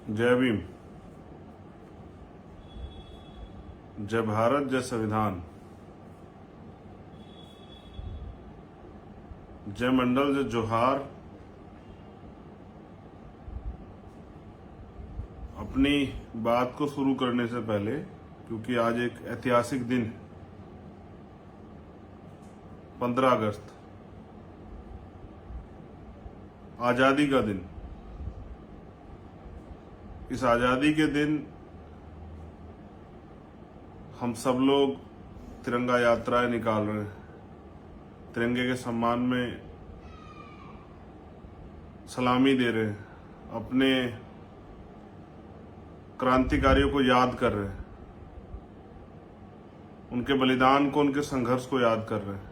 जय भीम। जय भारत, जय संविधान, जय मंडल, जय जोहार। अपनी बात को शुरू करने से पहले, क्योंकि आज एक ऐतिहासिक दिन 15 अगस्त, आजादी का दिन। इस आजादी के दिन हम सब लोग तिरंगा यात्राएं निकाल रहे हैं, तिरंगे के सम्मान में सलामी दे रहे हैं, अपने क्रांतिकारियों को याद कर रहे हैं, उनके बलिदान को, उनके संघर्ष को याद कर रहे हैं।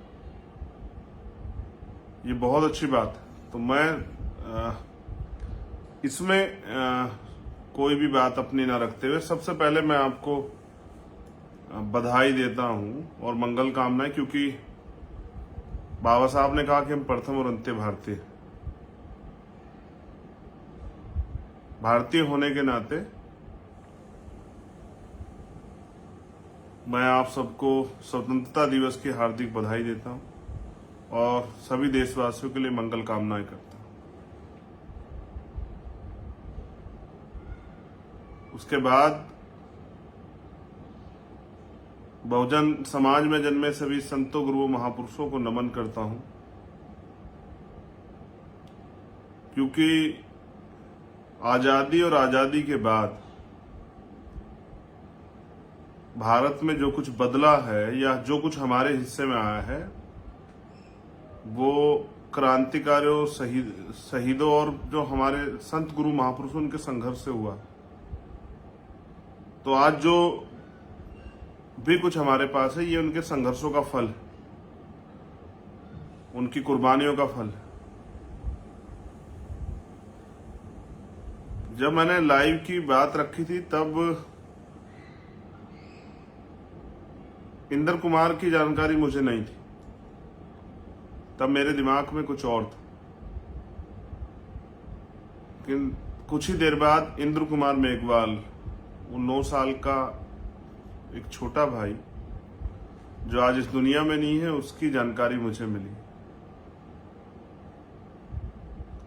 ये बहुत अच्छी बात है। तो मैं इसमें कोई भी बात अपनी ना रखते हुए सबसे पहले मैं आपको बधाई देता हूं और मंगल कामनाएं, क्योंकि बाबा साहब ने कहा कि हम प्रथम और अंत्य भारतीय होने के नाते मैं आप सबको स्वतंत्रता दिवस की हार्दिक बधाई देता हूं और सभी देशवासियों के लिए मंगल कामनाएं करता हूं। उसके बाद बहुजन समाज में जन्मे सभी संतों, गुरुओं, महापुरुषों को नमन करता हूं, क्योंकि आजादी और आजादी के बाद भारत में जो कुछ बदला है या जो कुछ हमारे हिस्से में आया है वो क्रांतिकारियों, शहीदों और जो हमारे संत, गुरु, महापुरुषों उनके संघर्ष से हुआ। तो आज जो भी कुछ हमारे पास है ये उनके संघर्षों का फल, उनकी कुर्बानियों का फल। जब मैंने लाइव की बात रखी थी तब इंद्र कुमार की जानकारी मुझे नहीं थी, तब मेरे दिमाग में कुछ और था। लेकिन कुछ ही देर बाद इंद्र कुमार मेघवाल, वो 9 साल का एक छोटा भाई जो आज इस दुनिया में नहीं है, उसकी जानकारी मुझे मिली।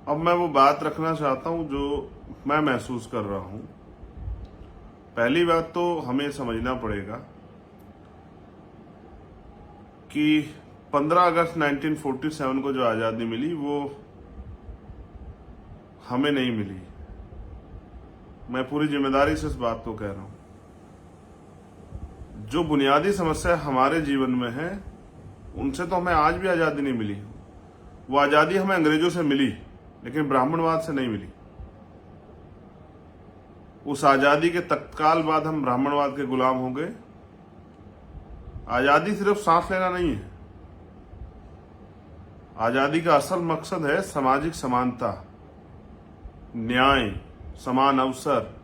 अब मैं वो बात रखना चाहता हूं जो मैं महसूस कर रहा हूं। पहली बात तो हमें समझना पड़ेगा कि 15 अगस्त 1947 को जो आजादी मिली वो हमें नहीं मिली। मैं पूरी जिम्मेदारी से इस बात को कह रहा हूं। जो बुनियादी समस्या हमारे जीवन में है उनसे तो हमें आज भी आजादी नहीं मिली। वो आजादी हमें अंग्रेजों से मिली, लेकिन ब्राह्मणवाद से नहीं मिली। उस आजादी के तत्काल बाद हम ब्राह्मणवाद के गुलाम हो गए। आजादी सिर्फ सांस लेना नहीं है, आजादी का असल मकसद है सामाजिक समानता, न्याय, समान अवसर,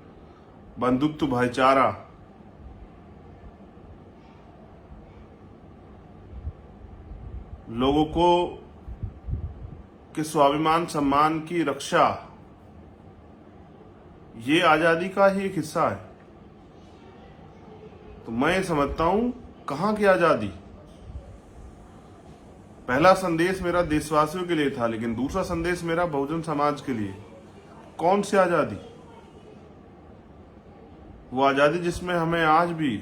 बंधुत्व, भाईचारा। लोगों को के स्वाभिमान, सम्मान की रक्षा, ये आजादी का ही एक हिस्सा है। तो मैं समझता हूं कहां की आजादी। पहला संदेश मेरा देशवासियों के लिए था, लेकिन दूसरा संदेश मेरा बहुजन समाज के लिए। कौन सी आजादी? वो आजादी जिसमें हमें आज भी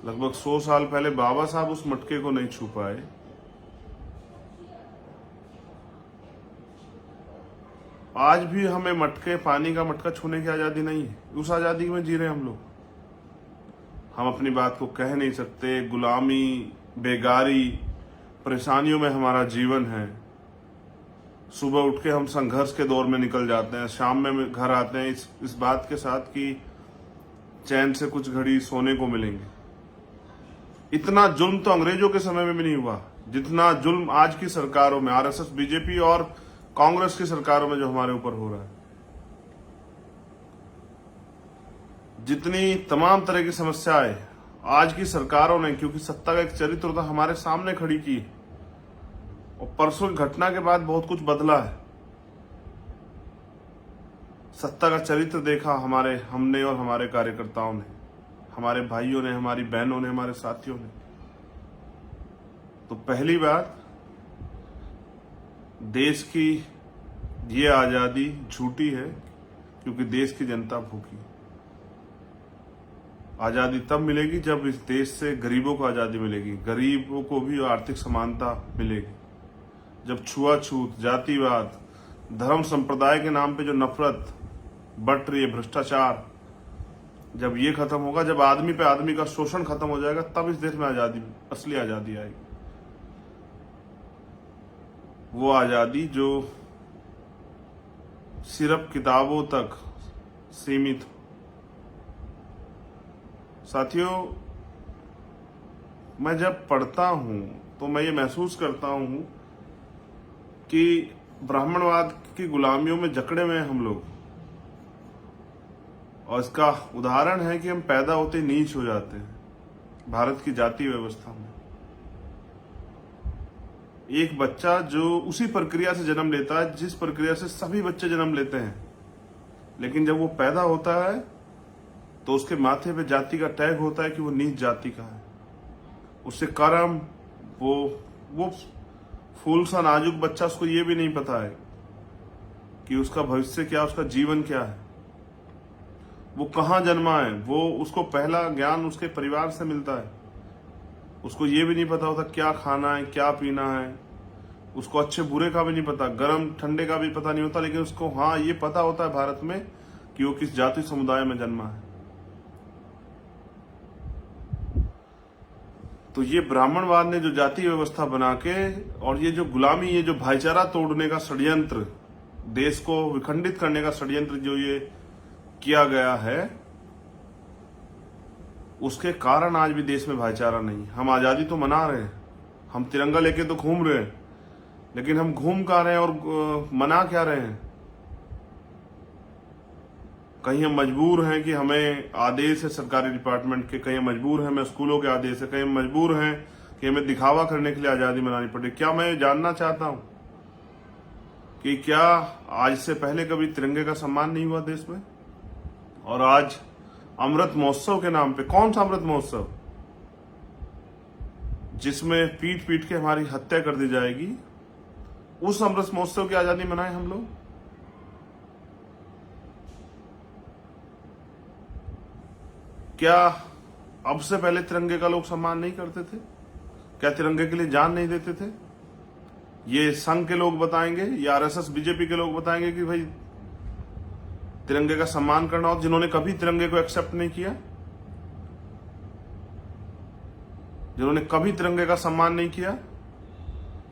लगभग 100 साल पहले बाबा साहब उस मटके को नहीं छू पाए। आज भी हमें मटके, पानी का मटका छूने की आजादी नहीं है। उस आजादी में जी रहे हम लोग। हम अपनी बात को कह नहीं सकते। गुलामी, बेगारी, परेशानियों में हमारा जीवन है। सुबह उठ के हम संघर्ष के दौर में निकल जाते हैं, शाम में घर आते हैं इस बात के साथ कि चैन से कुछ घड़ी सोने को मिलेंगे। इतना जुल्म तो अंग्रेजों के समय में भी नहीं हुआ जितना जुल्म आज की सरकारों में, आरएसएस, बीजेपी और कांग्रेस की सरकारों में जो हमारे ऊपर हो रहा है। जितनी तमाम तरह की समस्याएं आज की सरकारों ने, क्योंकि सत्ता का एक चरित्र था, हमारे सामने खड़ी की, और परसों की घटना के बाद बहुत कुछ बदला है। सत्ता का चरित्र देखा हमने और हमारे कार्यकर्ताओं ने, हमारे भाइयों ने, हमारी बहनों ने, हमारे साथियों ने। तो पहली बात, देश की ये आजादी झूठी है क्योंकि देश की जनता भूखी। आजादी तब मिलेगी जब इस देश से गरीबों को आजादी मिलेगी, गरीबों को भी आर्थिक समानता मिलेगी। जब छुआछूत, जातिवाद, धर्म संप्रदाय के नाम पे जो नफरत बढ़ रही है, भ्रष्टाचार, जब ये खत्म होगा, जब आदमी पे आदमी का शोषण खत्म हो जाएगा, तब इस देश में आजादी, असली आजादी आएगी। वो आजादी जो सिर्फ किताबों तक सीमित हो। साथियों, मैं जब पढ़ता हूं तो मैं ये महसूस करता हूं कि ब्राह्मणवाद की गुलामियों में जकड़े हुए हैं हम लोग। और इसका उदाहरण है कि हम पैदा होते नीच हो जाते हैं भारत की जाति व्यवस्था में। एक बच्चा जो उसी प्रक्रिया से जन्म लेता है जिस प्रक्रिया से सभी बच्चे जन्म लेते हैं, लेकिन जब वो पैदा होता है तो उसके माथे पे जाति का टैग होता है कि वो नीच जाति का है। उससे कर्म, वो फूल सा नाजुक बच्चा, उसको ये भी नहीं पता है कि उसका भविष्य क्या, उसका जीवन क्या है, वो कहाँ जन्मा है। वो उसको पहला ज्ञान उसके परिवार से मिलता है। उसको ये भी नहीं पता होता क्या खाना है, क्या पीना है। उसको अच्छे बुरे का भी नहीं पता, गर्म ठंडे का भी पता नहीं होता, लेकिन उसको हाँ ये पता होता है भारत में कि वो किस जाति समुदाय में जन्मा है। तो ये ब्राह्मणवाद ने जो जाति व्यवस्था बना के और ये जो गुलामी, ये जो भाईचारा तोड़ने का षड्यंत्र, देश को विखंडित करने का षड्यंत्र जो ये किया गया है, उसके कारण आज भी देश में भाईचारा नहीं। हम आजादी तो मना रहे हैं, हम तिरंगा लेके तो घूम रहे हैं, लेकिन हम घूम कहाँ रहे हैं और मना क्या रहे हैं? कहीं हम मजबूर हैं कि हमें आदेश है सरकारी डिपार्टमेंट के, कहीं मजबूर हैं हमें स्कूलों के आदेश है, कहीं मजबूर हैं कि हमें दिखावा करने के लिए आजादी मनानी पड़े। क्या मैं जानना चाहता हूं कि क्या आज से पहले कभी तिरंगे का सम्मान नहीं हुआ देश में? और आज अमृत महोत्सव के नाम पे, कौन सा अमृत महोत्सव जिसमें पीट पीट के हमारी हत्या कर दी जाएगी, उस अमृत महोत्सव की आजादी मनाए हम लोग? क्या अब से पहले तिरंगे का लोग सम्मान नहीं करते थे? क्या तिरंगे के लिए जान नहीं देते थे? ये संघ के लोग बताएंगे या आरएसएस बीजेपी के लोग बताएंगे कि भाई तिरंगे का सम्मान करना हो, जिन्होंने कभी तिरंगे को एक्सेप्ट नहीं किया, जिन्होंने कभी तिरंगे का सम्मान नहीं किया,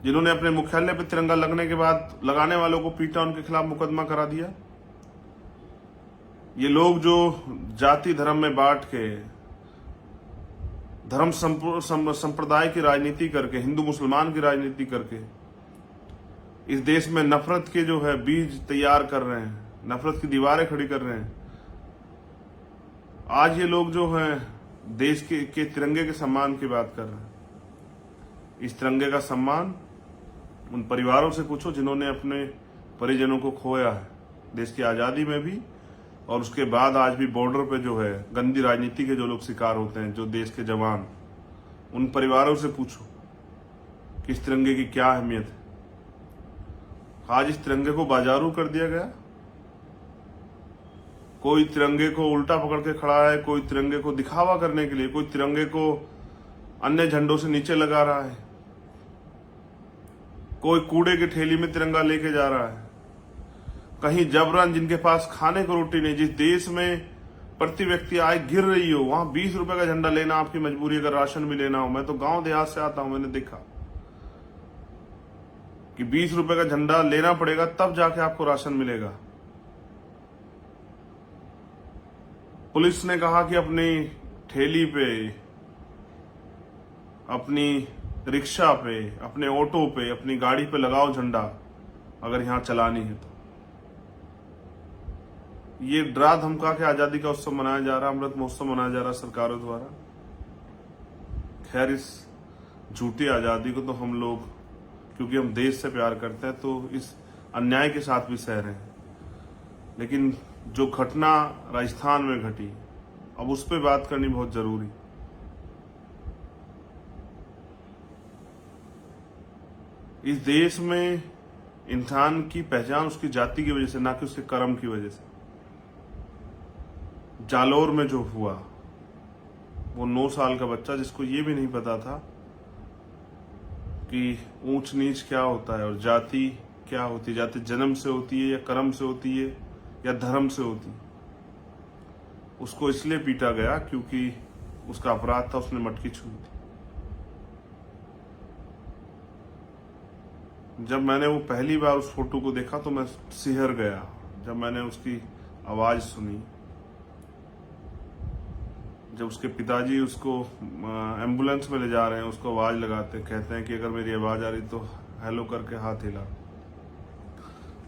जिन्होंने अपने मुख्यालय पर तिरंगा लगने के बाद लगाने वालों को पीटा, उनके खिलाफ मुकदमा करा दिया। ये लोग जो जाति धर्म में बांट के, धर्म संप्रदाय की राजनीति करके, हिंदू मुसलमान की राजनीति करके इस देश में नफरत के जो है बीज तैयार कर रहे हैं, नफरत की दीवारें खड़ी कर रहे हैं। आज ये लोग जो हैं देश के तिरंगे के सम्मान की बात कर रहे हैं। इस तिरंगे का सम्मान उन परिवारों से पूछो जिन्होंने अपने परिजनों को खोया है देश की आजादी में भी, और उसके बाद आज भी बॉर्डर पे जो है गंदी राजनीति के जो लोग शिकार होते हैं, जो देश के जवान, उन परिवारों से पूछो कि इस तिरंगे की क्या अहमियत है। आज इस तिरंगे को बाजारू कर दिया गया। कोई तिरंगे को उल्टा पकड़ के खड़ा है, कोई तिरंगे को दिखावा करने के लिए, कोई तिरंगे को अन्य झंडों से नीचे लगा रहा है, कोई कूड़े की ठेली में तिरंगा लेके जा रहा है, कहीं जबरन जिनके पास खाने को रोटी नहीं, जिस देश में प्रति व्यक्ति आय गिर रही हो, वहां 20 रुपए का झंडा लेना आपकी मजबूरी, अगर राशन भी लेना हो। मैं तो गांव देहात से आता हूं, मैंने देखा कि 20 रुपए का झंडा लेना पड़ेगा तब जाके आपको राशन मिलेगा। पुलिस ने कहा कि अपनी ठेली पे, अपनी रिक्शा पे, अपने ऑटो पे, अपनी गाड़ी पे लगाओ झंडा अगर यहां चलानी है तो। ये डरा धमका के आजादी का उत्सव मनाया जा रहा है, अमृत महोत्सव मनाया जा रहा है सरकारों द्वारा। खैर, इस झूठी आजादी को तो हम लोग, क्योंकि हम देश से प्यार करते हैं, तो इस अन्याय के साथ भी सह रहे हैं। लेकिन जो घटना राजस्थान में घटी, अब उस पर बात करनी बहुत जरूरी। इस देश में इंसान की पहचान उसकी जाति की वजह से, ना कि उसके कर्म की वजह से। जालोर में जो हुआ, वो 9 साल का बच्चा जिसको ये भी नहीं पता था कि ऊंच नीच क्या होता है और जाति क्या होती है। जाति जन्म से होती है या कर्म से होती है या धर्म से होती है। उसको इसलिए पीटा गया क्योंकि उसका अपराध था, उसने मटकी छुई थी। जब मैंने वो पहली बार उस फोटो को देखा तो मैं सिहर गया। जब मैंने उसकी आवाज सुनी, जब उसके पिताजी उसको एम्बुलेंस में ले जा रहे हैं, उसको आवाज लगाते, कहते हैं कि अगर मेरी आवाज आ रही तो हेलो करके हाथ हिला।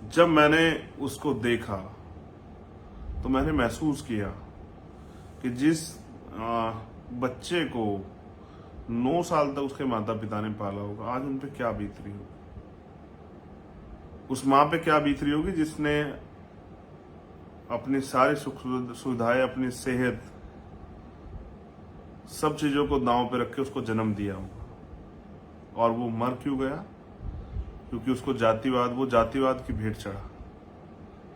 जब मैंने उसको देखा तो मैंने महसूस किया कि जिस बच्चे को 9 साल तक उसके माता पिता ने पाला होगा, आज उन पे क्या बीत रही होगी। उस माँ पे क्या बीत रही होगी जिसने अपनी सारी सुख सुविधाएं, अपनी सेहत, सब चीजों को दांव पे रख के उसको जन्म दिया होगा। और वो मर क्यों गया? क्योंकि उसको वो जातिवाद की भेंट चढ़ा।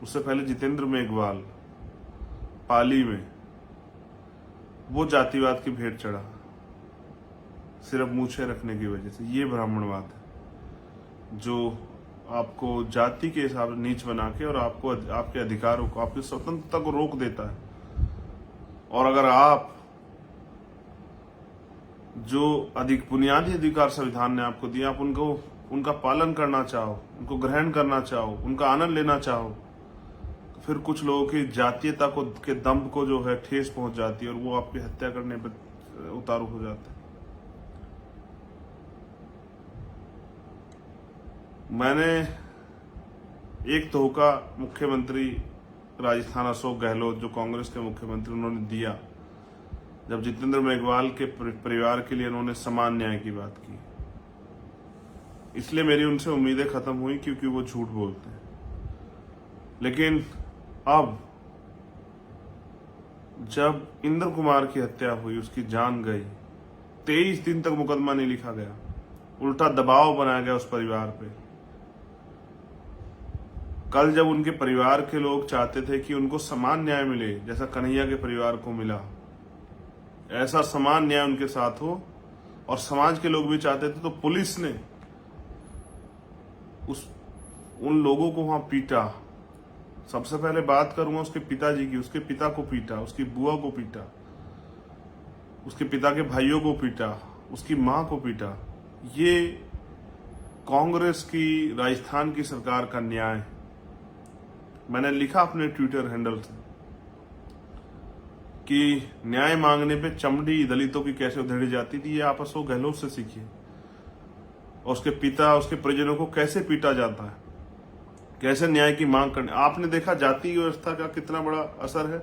उससे पहले जितेंद्र मेघवाल पाली में, वो जातिवाद की भेंट चढ़ा सिर्फ मूछें रखने की वजह से। ये ब्राह्मणवाद है जो आपको जाति के हिसाब से नीच बना के और आपको आपके अधिकारों को, आपकी स्वतंत्रता को रोक देता है। और अगर आप जो अधिक बुनियादी अधिकार संविधान ने आपको दिया, आप उनका पालन करना चाहो, उनको ग्रहण करना चाहो, उनका आनंद लेना चाहो, तो फिर कुछ लोगों की जातीयता को के दम्भ को जो है ठेस पहुंच जाती है और वो आपकी हत्या करने पर उतारू हो जाते हैं। मैंने एक तोहका मुख्यमंत्री राजस्थान अशोक गहलोत, जो कांग्रेस के मुख्यमंत्री, उन्होंने दिया जब जितेंद्र मेघवाल के परिवार के लिए उन्होंने समान न्याय की बात की। इसलिए मेरी उनसे उम्मीदें खत्म हुई क्योंकि वो झूठ बोलते हैं। लेकिन अब जब इंद्र कुमार की हत्या हुई, उसकी जान गई, 23 दिन तक मुकदमा नहीं लिखा गया, उल्टा दबाव बनाया गया उस परिवार पे। कल जब उनके परिवार के लोग चाहते थे कि उनको समान न्याय मिले जैसा कन्हैया के परिवार को मिला, ऐसा समान न्याय उनके साथ हो, और समाज के लोग भी चाहते थे, तो पुलिस ने उन लोगों को वहां पीटा। सबसे पहले बात करूंगा उसके पिताजी की। उसके पिता को पीटा, उसकी बुआ को पीटा, उसके पिता के भाइयों को पीटा, उसकी मां को पीटा। ये कांग्रेस की, राजस्थान की सरकार का न्याय। मैंने लिखा अपने ट्विटर हैंडल से कि न्याय मांगने पे चमड़ी दलितों की कैसे उधेड़ी जाती थी, ये आप अशोक गहलोत से सीखिए। और उसके पिता, उसके परिजनों को कैसे पीटा जाता है, कैसे न्याय की मांग करने। आपने देखा जाति व्यवस्था का कितना बड़ा असर है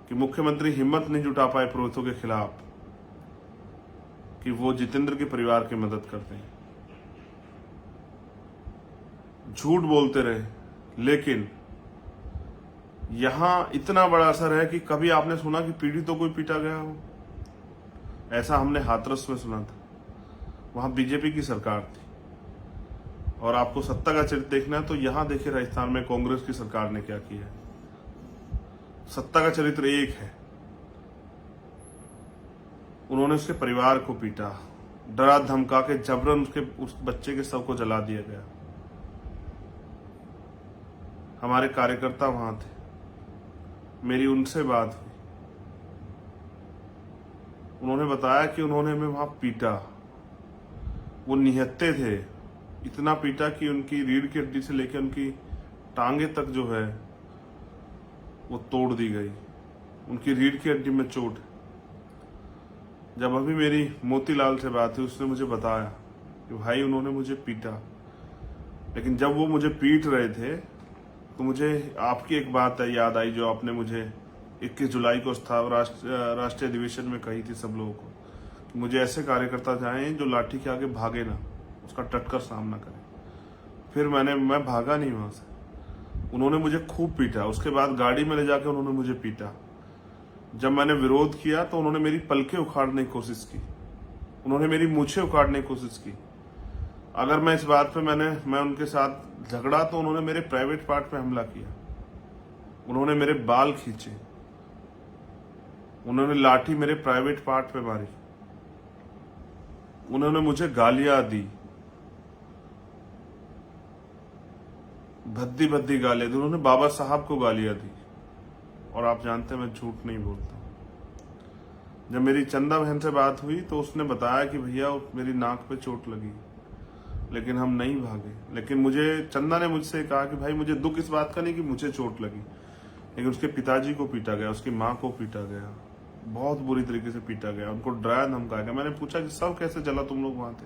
कि मुख्यमंत्री हिम्मत नहीं जुटा पाए पुरोहितों के खिलाफ कि वो जितेंद्र के परिवार की मदद करते हैं। झूठ बोलते रहे, लेकिन यहां इतना बड़ा असर है कि कभी आपने सुना कि पीड़ितों को पीटा गया हो? ऐसा हमने हाथरस में सुना था। वहां बीजेपी की सरकार थी। और आपको सत्ता का चरित्र देखना है तो यहां देखिए राजस्थान में कांग्रेस की सरकार ने क्या किया है। सत्ता का चरित्र एक है। उन्होंने उसके परिवार को पीटा, डरा धमका के जबरन उस बच्चे के शव को जला दिया गया। हमारे कार्यकर्ता वहां थे, मेरी उनसे बात हुई। उन्होंने बताया कि उन्होंने हमें वहां पीटा। वो निहत्थे थे, इतना पीटा कि उनकी रीढ़ की हड्डी से लेकर उनकी टांगे तक जो है वो तोड़ दी गई। उनकी रीढ़ की हड्डी में चोट। जब अभी मेरी मोतीलाल से बात हुई, उसने मुझे बताया कि भाई उन्होंने मुझे पीटा, लेकिन जब वो मुझे पीट रहे थे तो मुझे आपकी एक बात याद आई जो आपने मुझे 21 जुलाई को राष्ट्रीय अधिवेशन में कही थी सब लोगों को, कि मुझे ऐसे कार्यकर्ता चाहिए जो लाठी के आगे भागे ना, उसका डटकर सामना करे। फिर मैं भागा नहीं वहां से। उन्होंने मुझे खूब पीटा। उसके बाद गाड़ी में ले जाकर उन्होंने मुझे पीटा। जब मैंने विरोध किया तो उन्होंने मेरी पलकें उखाड़ने की कोशिश की, उन्होंने मेरी मूछें उखाड़ने की कोशिश की। अगर मैं इस बात पे मैं उनके साथ झगड़ा तो उन्होंने मेरे प्राइवेट पार्ट पे हमला किया, उन्होंने मेरे बाल खींचे, उन्होंने लाठी मेरे प्राइवेट पार्ट पे मारी, उन्होंने मुझे गालियां दी, भद्दी भद्दी गालियां दी, उन्होंने बाबा साहब को गालियां दी। और आप जानते हैं मैं झूठ नहीं बोलता। जब मेरी चंदा बहन से बात हुई तो उसने बताया कि भैया मेरी नाक पे चोट लगी, लेकिन हम नहीं भागे। लेकिन मुझे चंदा ने मुझसे कहा कि भाई मुझे दुख इस बात का नहीं कि मुझे चोट लगी, लेकिन उसके पिताजी को पीटा गया, उसकी माँ को पीटा गया, बहुत बुरी तरीके से पीटा गया, उनको डराया धमकाया गया। मैंने पूछा कि सब कैसे चला तुम लोग वहां थे,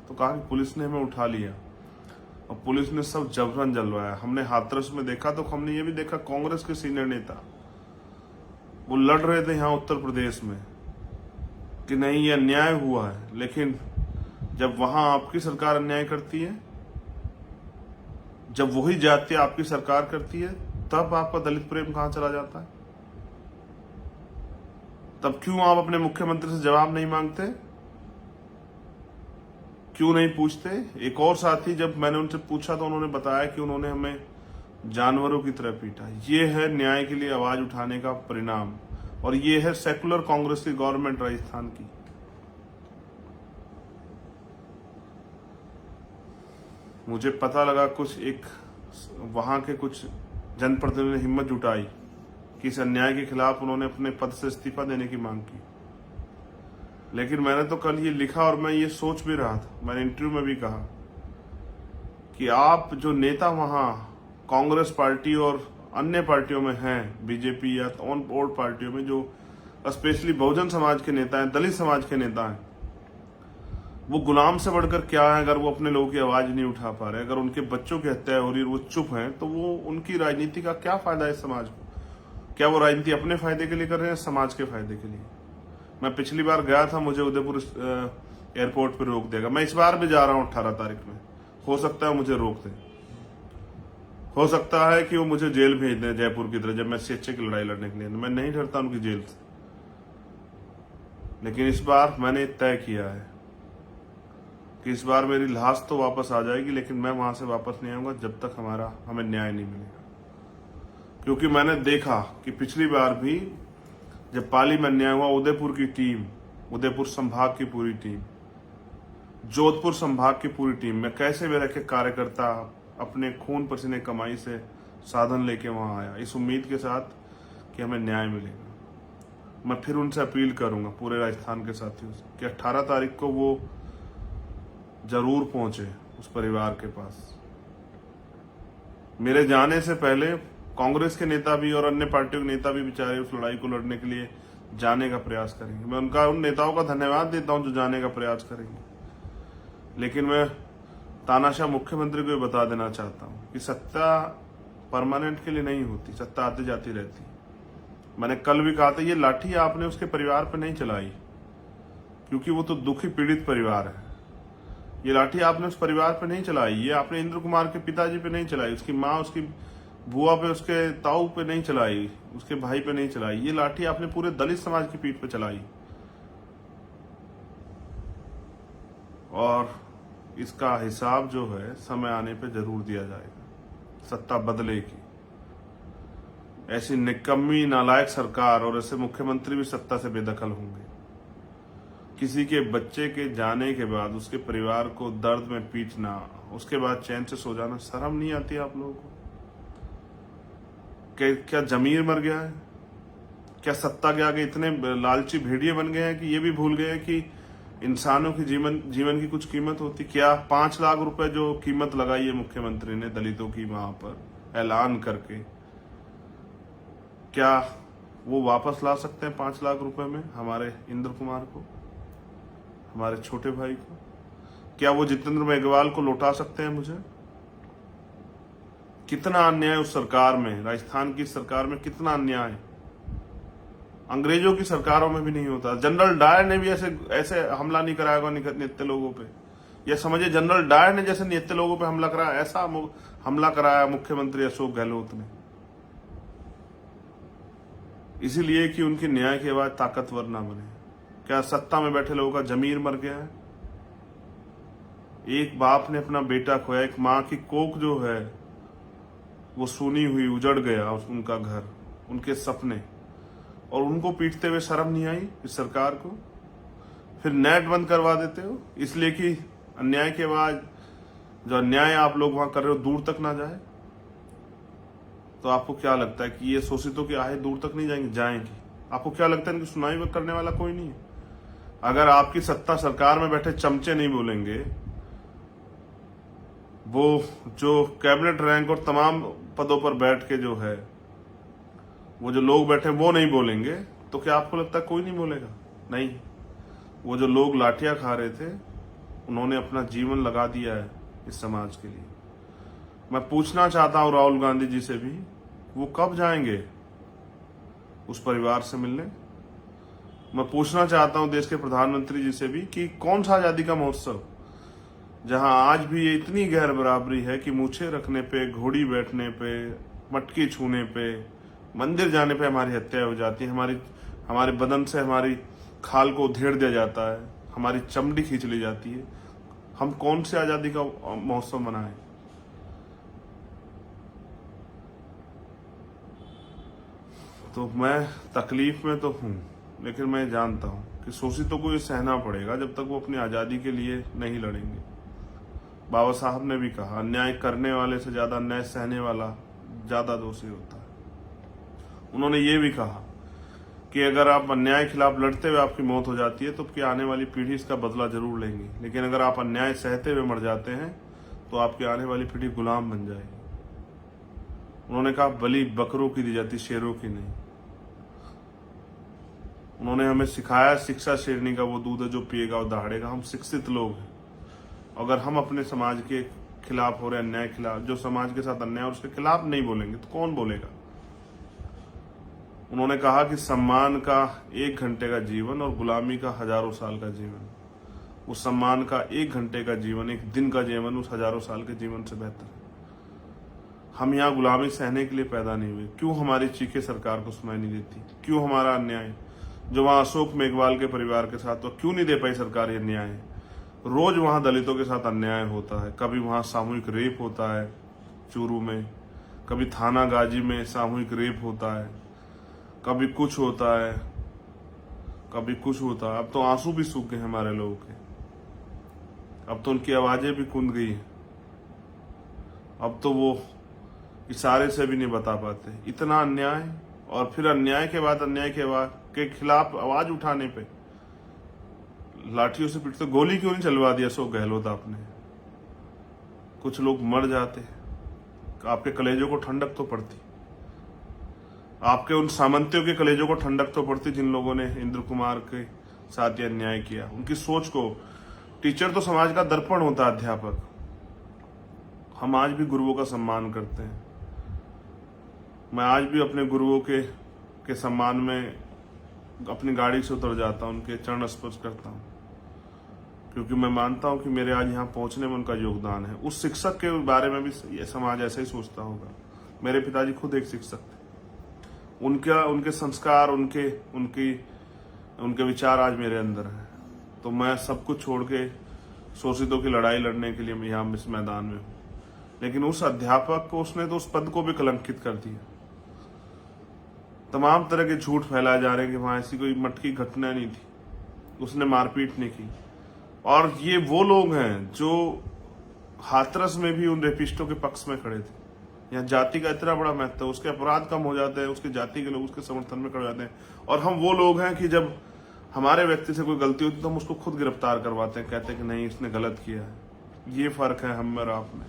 तो कहा कि पुलिस ने हमें उठा लिया और पुलिस ने सब जबरन जलवाया। हमने हाथरस में देखा तो हमने ये भी देखा कांग्रेस के सीनियर नेता वो लड़ रहे थे यहाँ उत्तर प्रदेश में कि नहीं ये अन्याय हुआ है, लेकिन जब वहां आपकी सरकार अन्याय करती है, जब वही जाति आपकी सरकार करती है, तब आपका दलित प्रेम कहां चला जाता है? तब क्यों आप अपने मुख्यमंत्री से जवाब नहीं मांगते, क्यों नहीं पूछते? एक और साथी, जब मैंने उनसे पूछा तो उन्होंने बताया कि उन्होंने हमें जानवरों की तरह पीटा। ये है न्याय के लिए आवाज उठाने का परिणाम, और ये है सेकुलर कांग्रेस की गवर्नमेंट राजस्थान की। मुझे पता लगा कुछ एक वहां के कुछ जनप्रतिनिधि ने हिम्मत जुटाई कि इस अन्याय के खिलाफ उन्होंने अपने पद से इस्तीफा देने की मांग की। लेकिन मैंने तो कल ये लिखा और मैं ये सोच भी रहा था, मैंने इंटरव्यू में भी कहा कि आप जो नेता वहां कांग्रेस पार्टी और अन्य पार्टियों में हैं, बीजेपी या ऑन बोर्ड पार्टियों में, जो स्पेशली बहुजन समाज के नेता हैं, दलित समाज के नेता हैं, वो गुलाम से बढ़कर क्या है? अगर वो अपने लोगों की आवाज नहीं उठा पा रहे, अगर उनके बच्चों की हत्या हो रही है वो चुप हैं, तो वो उनकी राजनीति का क्या फायदा है समाज को? क्या वो राजनीति अपने फायदे के लिए कर रहे हैं, समाज के फायदे के लिए? मैं पिछली बार गया था, मुझे उदयपुर एयरपोर्ट पर रोक देगा। मैं इस बार भी जा रहा हूं 18 तारीख में, हो सकता है मुझे रोक दे, हो सकता है कि वो मुझे जेल भेज दें जयपुर की तरह, जब मैं सीएचए की लड़ाई लड़ने के लिए। मैं नहीं डरता उनकी जेल से, लेकिन इस बार मैंने तय किया है कि इस बार मेरी लाश तो वापस आ जाएगी, लेकिन मैं वहां से वापस नहीं आऊंगा जब तक हमें न्याय नहीं मिलेगा। क्योंकि मैंने देखा कि पिछली बार भी जब पाली में अन्याय हुआ, उदयपुर की टीम, उदयपुर संभाग की पूरी टीम, जोधपुर संभाग की पूरी टीम में कैसे मेरा के कार्यकर्ता अपने खून पसीने कमाई से साधन लेके वहां आया, इस उम्मीद के साथ कि हमें न्याय मिलेगा। मैं फिर उनसे अपील करूंगा पूरे राजस्थान के साथियों से कि 18 तारीख को वो जरूर पहुंचे उस परिवार के पास। मेरे जाने से पहले कांग्रेस के नेता भी और अन्य पार्टियों के नेता भी बेचारे उस लड़ाई को लड़ने के लिए जाने का प्रयास करेंगे। मैं उन नेताओं का धन्यवाद देता हूं जो जाने का प्रयास करेंगे। लेकिन मैं तानाशाह मुख्यमंत्री को ये बता देना चाहता हूं कि सत्ता परमानेंट के लिए नहीं होती, सत्ता आती जाती रहती। मैंने कल भी कहा था, ये लाठी आपने उसके परिवार पर नहीं चलाई, क्योंकि वो तो दुखी पीड़ित परिवार है। ये लाठी आपने उस परिवार पे नहीं चलाई, ये आपने इंद्र कुमार के पिताजी पे नहीं चलाई, उसकी माँ, उसकी बुआ पे, उसके ताऊ पे नहीं चलाई, उसके भाई पे नहीं चलाई। ये लाठी आपने पूरे दलित समाज की पीठ पे चलाई, और इसका हिसाब जो है समय आने पे जरूर दिया जाएगा। सत्ता बदलेगी। ऐसी निकम्मी नालायक सरकार और ऐसे मुख्यमंत्री भी सत्ता से बेदखल होंगे। किसी के बच्चे के जाने के बाद उसके परिवार को दर्द में पीटना, उसके बाद चैन से सो जाना, शर्म नहीं आती आप लोगों को? क्या जमीर मर गया है? क्या सत्ता के आगे इतने लालची भेड़िए बन गए हैं कि ये भी भूल गए कि इंसानों की जीवन की कुछ कीमत होती? क्या 5 लाख रुपए जो कीमत लगाई है मुख्यमंत्री ने दलितों की वहां पर ऐलान करके, क्या वो वापस ला सकते हैं 5 लाख रुपए में हमारे इंद्र कुमार को, हमारे छोटे भाई को? क्या वो जितेंद्र मेघवाल को लौटा सकते हैं मुझे? कितना अन्याय उस सरकार में, राजस्थान की सरकार में कितना अन्याय है। अंग्रेजों की सरकारों में भी नहीं होता। जनरल डायर ने भी ऐसे हमला नहीं कराया नित्य लोगों पे। या समझिए जनरल डायर ने जैसे निहत्थे लोगों पे हमला करा, ऐसा हमला कराया मुख्यमंत्री अशोक गहलोत ने, इसीलिए कि उनकी न्याय की आवाज ताकतवर ना बने। क्या सत्ता में बैठे लोगों का जमीर मर गया है? एक बाप ने अपना बेटा खोया, एक माँ की कोख जो है वो सूनी हुई, उजड़ गया उनका घर, उनके सपने, और उनको पीटते हुए शर्म नहीं आई इस सरकार को? फिर नेट बंद करवा देते हो इसलिए कि अन्याय के बाद जो अन्याय आप लोग वहां कर रहे हो दूर तक ना जाए। तो आपको क्या लगता है कि ये शोषितों की आहें दूर तक नहीं जाएंगी? आपको क्या लगता है इनकी सुनाई करने वाला कोई नहीं है? अगर आपकी सत्ता सरकार में बैठे चमचे नहीं बोलेंगे, वो जो कैबिनेट रैंक और तमाम पदों पर बैठ के जो है वो जो लोग बैठे वो नहीं बोलेंगे, तो क्या आपको लगता है कोई नहीं बोलेगा? नहीं। वो जो लोग लाठियां खा रहे थे उन्होंने अपना जीवन लगा दिया है इस समाज के लिए। मैं पूछना चाहता हूं राहुल गांधी जी से भी, वो कब जाएंगे उस परिवार से मिलने? मैं पूछना चाहता हूं देश के प्रधानमंत्री जी से भी कि कौन सा आजादी का महोत्सव जहां आज भी ये इतनी गैर बराबरी है कि मूछे रखने पे, घोड़ी बैठने पे, मटकी छूने पे, मंदिर जाने पे हमारी हत्या हो जाती है, हमारे बदन से हमारी खाल को उधेड़ दिया जाता है, हमारी चमड़ी खींच ली जाती है। हम कौन से आजादी का महोत्सव मनाएं? तो मैं तकलीफ में तो हूं, लेकिन मैं जानता हूं कि शोषितों को ये सहना पड़ेगा जब तक वो अपनी आजादी के लिए नहीं लड़ेंगे। बाबा साहब ने भी कहा, अन्याय करने वाले से ज्यादा अन्याय सहने वाला ज्यादा दोषी होता है। उन्होंने ये भी कहा कि अगर आप अन्याय खिलाफ लड़ते हुए आपकी मौत हो जाती है तो आपकी आने वाली पीढ़ी इसका बदला जरूर लेंगी, लेकिन अगर आप अन्याय सहते हुए मर जाते हैं तो आपकी आने वाली पीढ़ी गुलाम बन जाएगी। उन्होंने कहा बलि बकरों की दी जाती, शेरों की नहीं। उन्होंने हमें सिखाया, शिक्षा शेरनी का वो दूध है जो पिएगा वो दहाड़ेगा। हम शिक्षित लोग हैं, अगर हम अपने समाज के खिलाफ हो रहे अन्याय खिलाफ, जो समाज के साथ अन्याय और उसके खिलाफ नहीं बोलेंगे तो कौन बोलेगा? उन्होंने कहा कि सम्मान का 1 घंटे का जीवन और गुलामी का हजारों साल का जीवन, उस सम्मान का 1 घंटे का जीवन, 1 दिन का जीवन उस हजारों साल के जीवन से बेहतर है। हम यहाँ गुलामी सहने के लिए पैदा नहीं हुए। क्यों हमारी चीखें सरकार को सुनाई नहीं देती? क्यों हमारा अन्याय जो वहां अशोक मेघवाल के परिवार के साथ, तो क्यों नहीं दे पाई सरकार ये न्याय? रोज वहां दलितों के साथ अन्याय होता है, कभी वहां सामूहिक रेप होता है चूरू में, कभी थाना गाजी में सामूहिक रेप होता है, कभी कुछ होता है, कभी कुछ होता है। अब तो आंसू भी सूख गए हमारे लोगों के, अब तो उनकी आवाजें भी कुंद गई हैं, अब तो वो इशारे से भी नहीं बता पाते। इतना अन्याय, और फिर अन्याय के खिलाफ आवाज उठाने पे लाठियों से पीटते। गोली क्यों नहीं चलवा दिया अशोक गहलोत आपने? कुछ लोग मर जाते, आपके कलेजों को ठंडक तो पड़ती, आपके उन सामंतियों के कलेजों को ठंडक तो पड़ती जिन लोगों ने इंद्र कुमार के साथ ये अन्याय किया। उनकी सोच को, टीचर तो समाज का दर्पण होता है, अध्यापक। हम आज भी गुरुओं का सम्मान करते हैं। मैं आज भी अपने गुरुओं के सम्मान में अपनी गाड़ी से उतर जाता हूं, उनके चरण स्पर्श करता हूं, क्योंकि मैं मानता हूं कि मेरे आज यहाँ पहुंचने में उनका योगदान है। उस शिक्षक के बारे में भी ये समाज ऐसे ही सोचता होगा। मेरे पिताजी खुद एक शिक्षक थे, उनके संस्कार, उनके विचार आज मेरे अंदर हैं। तो मैं सब कुछ छोड़ के शोषितों की लड़ाई लड़ने के लिए मैं यहाँ इस मैदान में हूँ। लेकिन उस अध्यापक को, उसने तो उस पद को भी कलंकित कर दिया। तमाम तरह के झूठ फैलाए जा रहे हैं कि वहां ऐसी कोई मटकी घटना नहीं थी, उसने मारपीट नहीं की। और ये वो लोग हैं जो हाथरस में भी उन रेपिस्टों के पक्ष में खड़े थे। यहाँ जाति का इतना बड़ा महत्व है, उसके अपराध कम हो जाते हैं, उसकी जाति के लोग उसके समर्थन में खड़े जाते हैं। और हम वो लोग हैं कि जब हमारे व्यक्ति से कोई गलती होती तो हम उसको खुद गिरफ्तार करवाते हैं, कहते हैं कि नहीं इसने गलत किया है। ये फर्क है हम और आप में।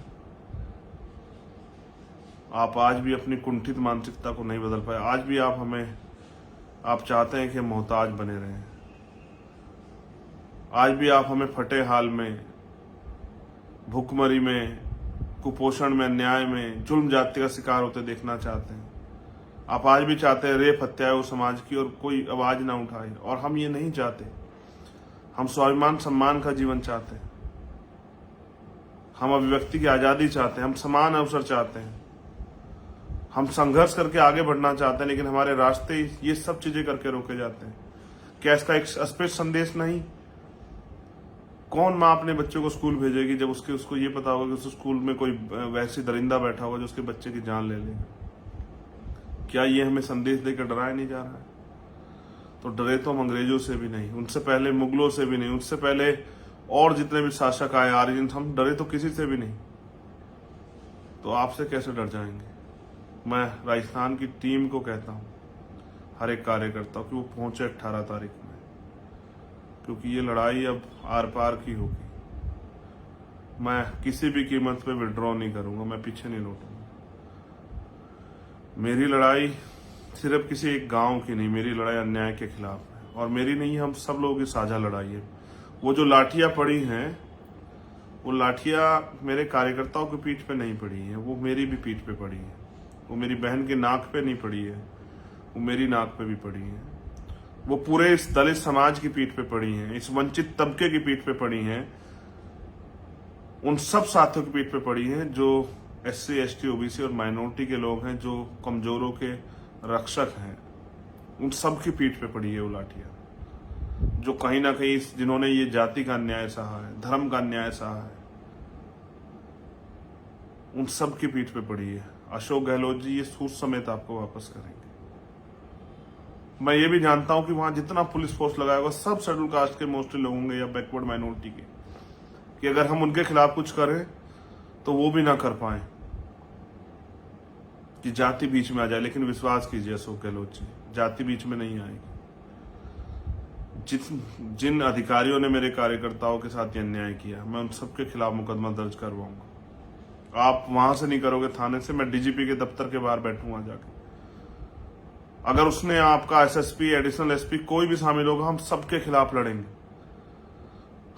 आप आज भी अपनी कुंठित मानसिकता को नहीं बदल पाए। आज भी आप चाहते हैं कि हम मोहताज बने रहें। आज भी आप हमें फटे हाल में, भूखमरी में, कुपोषण में, अन्याय में, जुल्म जाति का शिकार होते देखना चाहते हैं। आप आज भी चाहते हैं रेप हत्या हो समाज की और कोई आवाज ना उठाए, और हम ये नहीं चाहते। हम स्वाभिमान सम्मान का जीवन चाहते हैं। हम अभिव्यक्ति की आजादी चाहते हैं, हम समान अवसर चाहते हैं, हम संघर्ष करके आगे बढ़ना चाहते हैं, लेकिन हमारे रास्ते ये सब चीजें करके रोके जाते हैं। क्या इसका एक स्पष्ट संदेश नहीं? कौन माँ अपने बच्चों को स्कूल भेजेगी जब उसको ये पता होगा कि उस स्कूल में कोई वैसी दरिंदा बैठा होगा जो उसके बच्चे की जान ले लेगा? क्या ये हमें संदेश देकर डराया नहीं जा रहा है? तो डरे तो हम अंग्रेजों से भी नहीं, उनसे पहले मुगलों से भी नहीं, उससे पहले और जितने भी शासक आए आर्यन, हम डरे तो किसी से भी नहीं। तो आपसे कैसे डर जाएंगे? मैं राजस्थान की टीम को कहता हूं, हर एक कार्यकर्ता कि वो पहुंचे 18 तारीख में, क्योंकि ये लड़ाई अब आर पार की होगी। मैं किसी भी कीमत पे विड्रॉ नहीं करूंगा, मैं पीछे नहीं लौटूंगा। मेरी लड़ाई सिर्फ किसी एक गांव की नहीं, मेरी लड़ाई अन्याय के खिलाफ है, और मेरी नहीं, हम सब लोगों की साझा लड़ाई है। वो जो लाठियां पड़ी हैं, वो लाठियां मेरे कार्यकर्ताओं की पीठ पे नहीं पड़ी है, वो मेरी भी पीठ पे पड़ी है। वो मेरी बहन की नाक पे नहीं पड़ी है, वो मेरी नाक पे भी पड़ी है। वो पूरे इस दलित समाज की पीठ पे पड़ी है, इस वंचित तबके की पीठ पे पड़ी है, उन सब साथियों की पीठ पे पड़ी है जो SC ST OBC और माइनॉरिटी के लोग हैं, जो कमजोरों के रक्षक हैं। उन सब की पीठ पे पड़ी है वो लाठियां, जो कहीं ना कहीं जिन्होंने ये जाति का अन्याय सहा है, धर्म का अन्याय सहा है, उन सब की पीठ पे पड़ी है। अशोक गहलोत जी ये सूद समेत आपको वापस करेंगे। मैं ये भी जानता हूं कि वहां जितना पुलिस फोर्स लगाया होगा सब शेड्यूल कास्ट के मोस्टली लोग होंगे या बैकवर्ड माइनॉरिटी के, कि अगर हम उनके खिलाफ कुछ करें तो वो भी ना कर पाए, कि जाति बीच में आ जाए। लेकिन विश्वास कीजिए अशोक गहलोत जी, जाति बीच में नहीं आएगी। जिन अधिकारियों ने मेरे कार्यकर्ताओं के साथ अन्याय किया, मैं उन सबके खिलाफ मुकदमा दर्ज करवाऊंगा। आप वहां से नहीं करोगे थाने से, मैं DGP के दफ्तर के बाहर बैठूंगा जाके। अगर उसने आपका SSP, एडिशनल SP कोई भी शामिल होगा, हम सबके खिलाफ लड़ेंगे।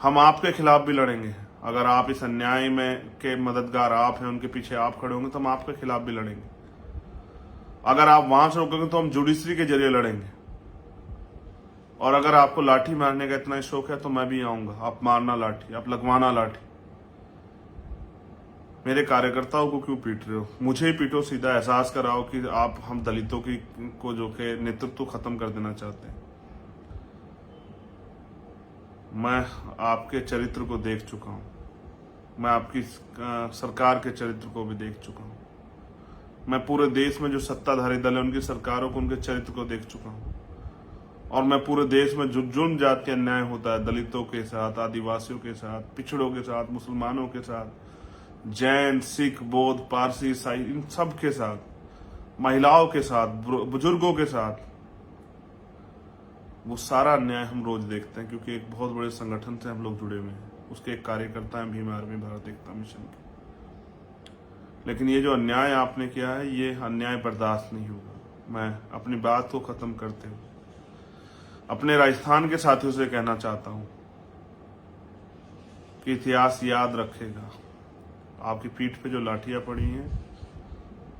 हम आपके खिलाफ भी लड़ेंगे। अगर आप इस अन्याय में के मददगार आप हैं, उनके पीछे आप खड़े होंगे, तो हम आपके खिलाफ भी लड़ेंगे। अगर आप वहां से रोकेंगे तो हम जुडिशरी के जरिए लड़ेंगे। और अगर आपको लाठी मारने का इतना शौक है तो मैं भी आऊंगा। आप मारना लाठी, आप लगवाना लाठी। मेरे कार्यकर्ताओं को क्यों पीट रहे हो? मुझे ही पीटो, सीधा एहसास कराओ कि आप हम दलितों की को जो के नेतृत्व खत्म कर देना चाहते हैं। मैं आपके चरित्र को देख चुका हूं, मैं आपकी सरकार के चरित्र को भी देख चुका हूं। मैं पूरे देश में जो सत्ताधारी दल है उनकी सरकारों को, उनके चरित्र को देख चुका हूं। और मैं पूरे देश में जो जुर्म जाति अन्याय होता है दलितों के साथ, आदिवासियों के साथ, पिछड़ों के साथ, मुसलमानों के साथ, जैन, सिख, बौद्ध, पारसी, ईसाई, इन सब के साथ, महिलाओं के साथ, बुजुर्गों के साथ, वो सारा अन्याय हम रोज देखते हैं, क्योंकि एक बहुत बड़े संगठन से हम लोग जुड़े हुए हैं। उसके एक कार्यकर्ता हैं भीम आर्मी भारत एकता मिशन के। लेकिन ये जो अन्याय आपने किया है, ये अन्याय बर्दाश्त नहीं होगा। मैं अपनी बात को खत्म करते हुए अपने राजस्थान के साथियों से कहना चाहता हूं कि इतिहास याद रखेगा, आपकी पीठ पे जो लाठियां पड़ी हैं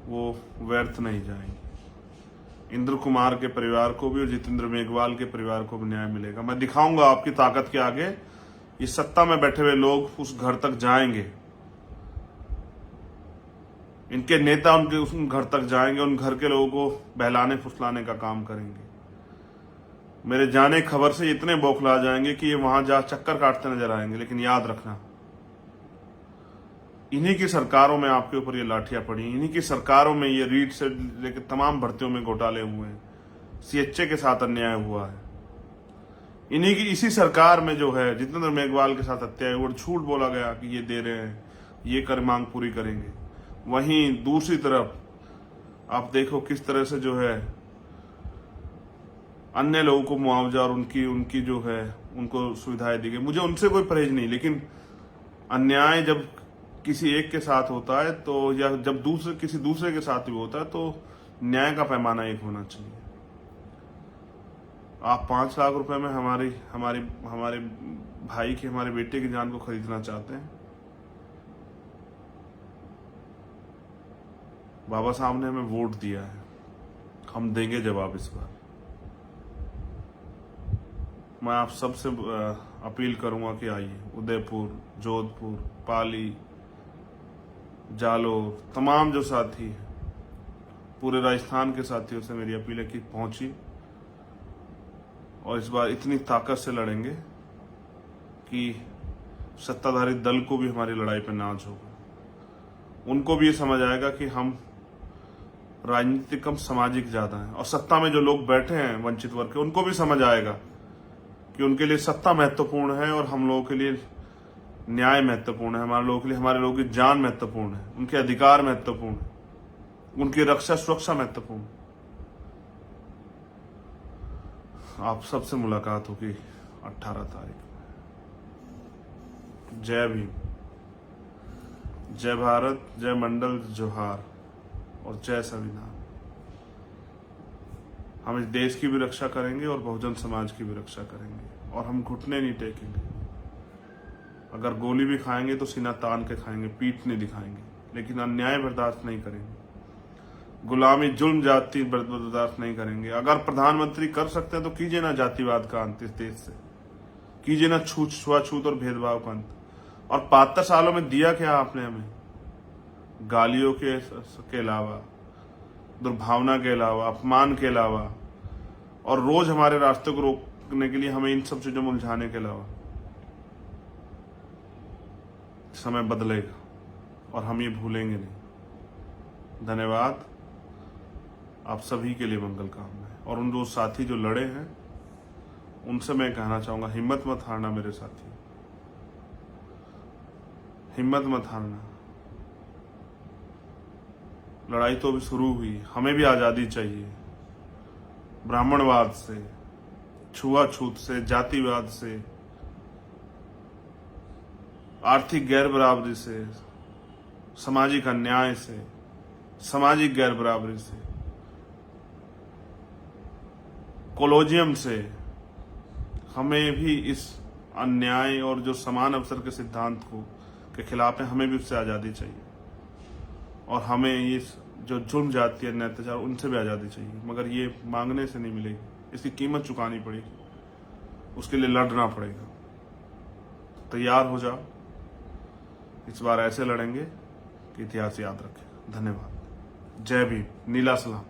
वो व्यर्थ नहीं जाएंगी। इंद्र कुमार के परिवार को भी और जितेंद्र मेघवाल के परिवार को भी न्याय मिलेगा। मैं दिखाऊंगा आपकी ताकत के आगे ये सत्ता में बैठे हुए लोग उस घर तक जाएंगे, इनके नेता उनके उस घर तक जाएंगे, उन घर के लोगों को बहलाने फुसलाने का काम करेंगे। मेरे जाने खबर से इतने बौखला जाएंगे कि ये वहां जा चक्कर काटते नजर आएंगे। लेकिन याद रखना, इन्हीं की सरकारों में आपके ऊपर ये लाठियां पड़ी, इन्हीं की सरकारों में ये रीट से लेकर तमाम भर्तियों में घोटाले हुए हैं, CHA के साथ अन्याय हुआ है। इन्हीं की इसी सरकार में जो है जितेंद्र मेघवाल के साथ हत्या हुई, झूठ बोला गया कि ये दे रहे हैं, ये कर मांग पूरी करेंगे। वहीं दूसरी तरफ आप देखो किस तरह से जो है अन्य लोगों को मुआवजा और उनकी जो है उनको सुविधाएं दी गई। मुझे उनसे कोई परहेज नहीं, लेकिन अन्याय जब किसी एक के साथ होता है तो, या जब किसी दूसरे के साथ भी होता है, तो न्याय का पैमाना एक होना चाहिए। आप 5 लाख रुपए में हमारे भाई की, हमारे बेटे की जान को खरीदना चाहते हैं। बाबा साहब ने हमें वोट दिया है, हम देंगे जवाब इस बार। मैं आप सबसे अपील करूंगा कि आइए, उदयपुर, जोधपुर, पाली, जालोर, तमाम जो साथी हैं, पूरे राजस्थान के साथियों से मेरी अपील है कि पहुंची और इस बार इतनी ताकत से लड़ेंगे कि सत्ताधारी दल को भी हमारी लड़ाई पर नाज होगा। उनको भी ये समझ आएगा कि हम राजनीति कम सामाजिक ज्यादा है, और सत्ता में जो लोग बैठे हैं वंचित वर्ग के, उनको भी समझ आएगा कि उनके लिए सत्ता महत्वपूर्ण है और हम लोगों के लिए न्याय महत्वपूर्ण है, हमारे लोगों के लिए हमारे लोगों की जान महत्वपूर्ण है, उनके अधिकार महत्वपूर्ण है, उनकी रक्षा सुरक्षा महत्वपूर्ण। आप सबसे मुलाकात होगी 18 तारीख में। जय भीम, जय भारत, जय मंडल, जोहार और जय संविधान। हम इस देश की भी रक्षा करेंगे और बहुजन समाज की भी रक्षा करेंगे, और हम घुटने नहीं टेकेंगे। अगर गोली भी खाएंगे तो सीना तान के खाएंगे, पीठ नहीं दिखाएंगे, लेकिन अन्याय बर्दाश्त नहीं करेंगे, गुलामी जुल्म जाति बर्दाश्त नहीं करेंगे। अगर प्रधानमंत्री कर सकते हैं तो कीजिए ना जातिवाद का अंत इस देश से, कीजिए ना छुआछूत और भेदभाव का अंत। और 72 सालों में दिया क्या आपने हमें? गालियों के अलावा, दुर्भावना के अलावा, अपमान के अलावा, और रोज हमारे रास्ते को रोकने के लिए हमें इन सब चीजों में उलझाने के अलावा। समय बदलेगा और हम ये भूलेंगे नहीं। धन्यवाद, आप सभी के लिए मंगल कामना है। और उन दो साथी जो लड़े हैं उनसे मैं कहना चाहूंगा, हिम्मत मत हारना मेरे साथी, हिम्मत मत हारना। लड़ाई तो अभी शुरू हुई, हमें भी आजादी चाहिए। ब्राह्मणवाद से, छुआछूत से, जातिवाद से, आर्थिक गैर बराबरी से, सामाजिक अन्याय से, सामाजिक गैर बराबरी से, कोलोजियम से, हमें भी इस अन्याय और जो समान अवसर के सिद्धांत को के खिलाफ है, हमें भी उससे आजादी चाहिए। और हमें ये जो जुल्म जाती है, अत्याचार, उनसे भी आजादी चाहिए। मगर ये मांगने से नहीं मिलेगी, इसकी कीमत चुकानी पड़ेगी, उसके लिए लड़ना पड़ेगा। तैयार हो जाओ, इस बार ऐसे लड़ेंगे कि इतिहास याद रखे। धन्यवाद। जय भीम, नीला सलाम।